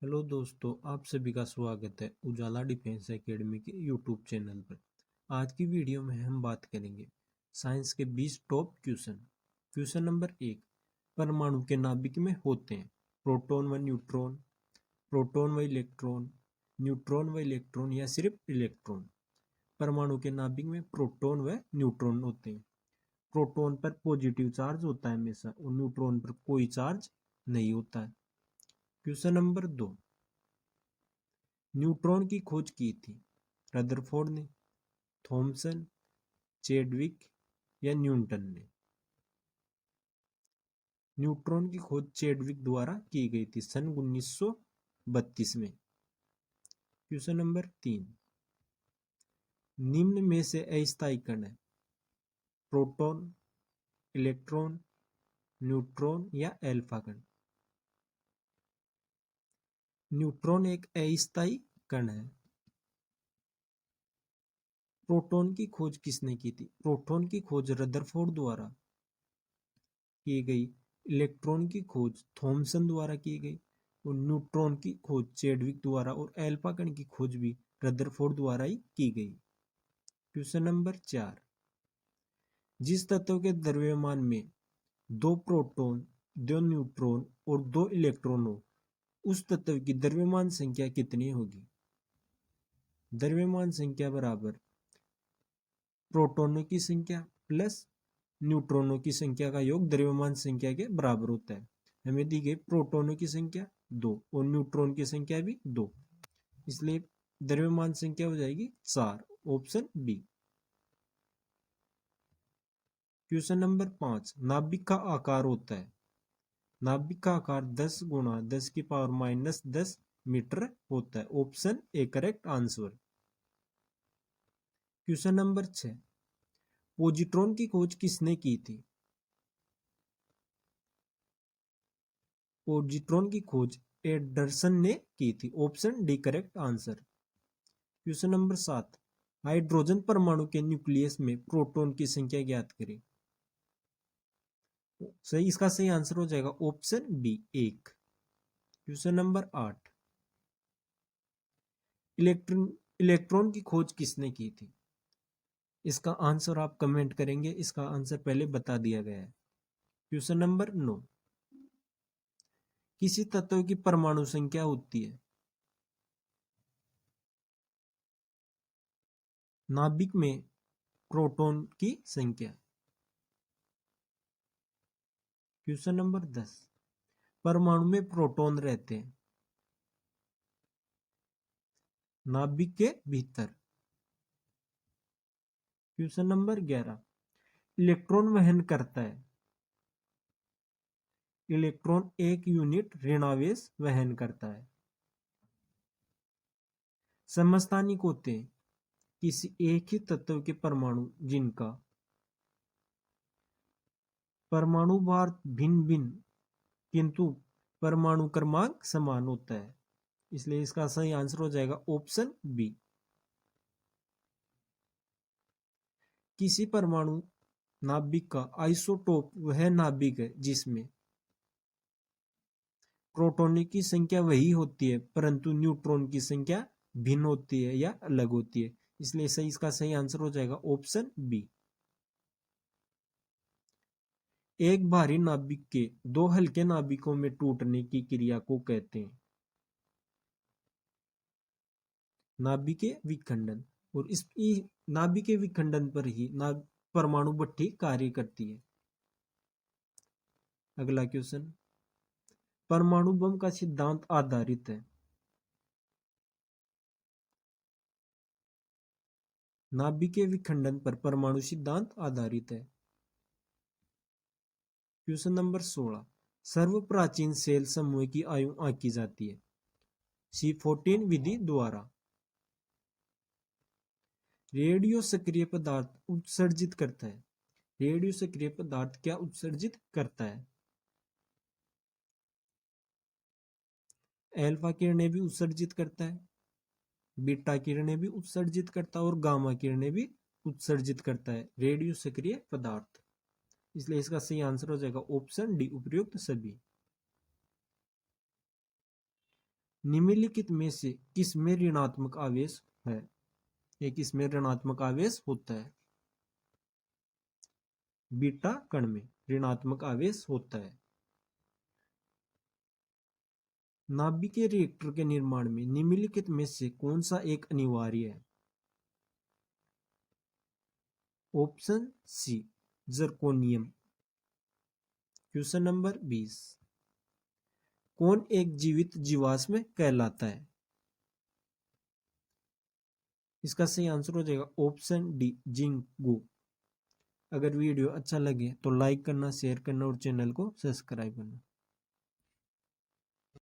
Hello दोस्तों, आप सभी का स्वागत है उजाला डिफेंस एकेडमी के यूट्यूब चैनल पर। आज की वीडियो में हम बात करेंगे साइंस के 20 टॉप क्वेश्चन। क्वेश्चन नंबर 1, परमाणु के नाभिक में होते हैं प्रोटॉन व न्यूट्रॉन, प्रोटॉन व इलेक्ट्रॉन, न्यूट्रॉन व इलेक्ट्रॉन या सिर्फ इलेक्ट्रॉन। परमाणु के नाभिक में प्रोटॉन व न्यूट्रॉन होते हैं। प्रोटॉन पर पॉजिटिव चार्ज होता है हमेशा और न्यूट्रॉन पर कोई चार्ज नहीं होता है। क्वेश्चन नंबर 2, न्यूट्रॉन की खोज की थी रदरफोर्ड ने, थॉमसन, चैडविक या न्यूटन ने। न्यूट्रॉन की खोज चैडविक द्वारा की गई थी सन 1932 में। क्वेश्चन नंबर 3, निम्न में से अस्थायी कण है प्रोटॉन, इलेक्ट्रॉन, न्यूट्रॉन या अल्फा कण। न्यूट्रॉन एक अस्थायी कण है। प्रोटॉन की खोज किसने की थी? प्रोटॉन की खोज रदरफोर्ड द्वारा की गई। इलेक्ट्रॉन की खोज थॉमसन द्वारा की गई और न्यूट्रॉन की खोज चैडविक द्वारा और अल्फा कण की खोज भी रदरफोर्ड द्वारा ही की गई। क्वेश्चन नंबर 4, जिस तत्व के द्रव्यमान में 2 प्रोटॉन, 2 न्यूट्रॉन और 2 इलेक्ट्रॉन हो, उस तत्व की द्रव्यमान संख्या कितनी होगी? द्रव्यमान संख्या बराबर प्रोटॉनों की संख्या प्लस न्यूट्रॉनों की संख्या का योग द्रव्यमान संख्या के बराबर होता है। हमें दी गई प्रोटॉनों की संख्या 2 और न्यूट्रॉन की संख्या भी 2, इसलिए द्रव्यमान संख्या हो जाएगी 4, ऑप्शन बी। क्वेश्चन नंबर 5, नाभिक का आकार होता है। नाभिक का आकार 10 गुणा 10 की पावर माइनस 10 मीटर होता है, option A correct answer. Question number 6, positron की खोज किसने की थी? पॉजिट्रॉन की खोज एंडरसन ने की थी, option D correct answer. Question number 7, hydrogen परमाणु के न्यूक्लियस में प्रोटॉन की संख्या ज्ञात करें। सही, इसका सही आंसर हो जाएगा option B 1। Question number 8, electron की खोज किसने की थी? इसका आंसर आप कमेंट करेंगे, इसका आंसर पहले बता दिया गया है। क्वेश्चन नंबर 9, किसी तत्व की परमाणु संख्या होती है? नाभिक में प्रोटॉन की संख्या। क्वेश्चन नंबर 10, परमाणु में प्रोटॉन रहते हैं नाभिक के भीतर। क्वेश्चन नंबर 11, इलेक्ट्रॉन वहन करता है। इलेक्ट्रॉन एक यूनिट ऋणावेश वहन करता है। समस्थानिक होते हैं किसी एक ही तत्व के परमाणु जिनका परमाणु भार भिन्न भिन्न किंतु परमाणु क्रमांक समान होता है, इसलिए इसका सही आंसर हो जाएगा ऑप्शन बी। किसी परमाणु नाभिक का आइसोटोप वह नाभिक है जिसमें प्रोटॉनों की संख्या वही होती है परंतु न्यूट्रॉन की संख्या भिन्न होती है या अलग होती है, इसलिए सही इसका सही आंसर हो जाएगा ऑप्शन बी। एक भारी नाभिक के 2 हल्के नाभिकों में टूटने की क्रिया को कहते हैं नाभिकीय विखंडन। और इस नाभिकीय विखंडन पर ही परमाणु भट्ठी कार्य करती है। अगला क्वेश्चन, परमाणु बम का सिद्धांत आधारित है। नाभिकीय विखंडन पर परमाणु सिद्धांत आधारित है। क्वेश्चन नंबर 16, सर्व प्राचीन सेल समूह की आयु आंकी जाती है C14 विधि द्वारा। रेडियो सक्रिय पदार्थ उत्सर्जित करता है। रेडियो सक्रिय पदार्थ क्या उत्सर्जित करता है? अल्फा किरणें भी उत्सर्जित करता है, बीटा किरणें भी उत्सर्जित करता है और गामा किरणें भी उत्सर्जित करता है रेडियो सक्रिय पदार्थ, इसलिए इसका सही आंसर हो जाएगा ऑप्शन डी उपयुक्त सभी। निम्नलिखित में से किस में ऋणात्मक आवेश है? ये किस में ऋणात्मक आवेश होता है? बीटा कण में ऋणात्मक आवेश होता है। नाभिकीय रिएक्टर के निर्माण में निम्नलिखित में से कौन सा एक अनिवार्य है? Option C zirconium. Question number 20, कौन एक जीवित जीवाश्म कहलाता है? इसका सही आंसर हो जाएगा ऑप्शन डी जिंक। अगर वीडियो अच्छा लगे तो लाइक करना, शेयर करना और चैनल को सब्सक्राइब करना।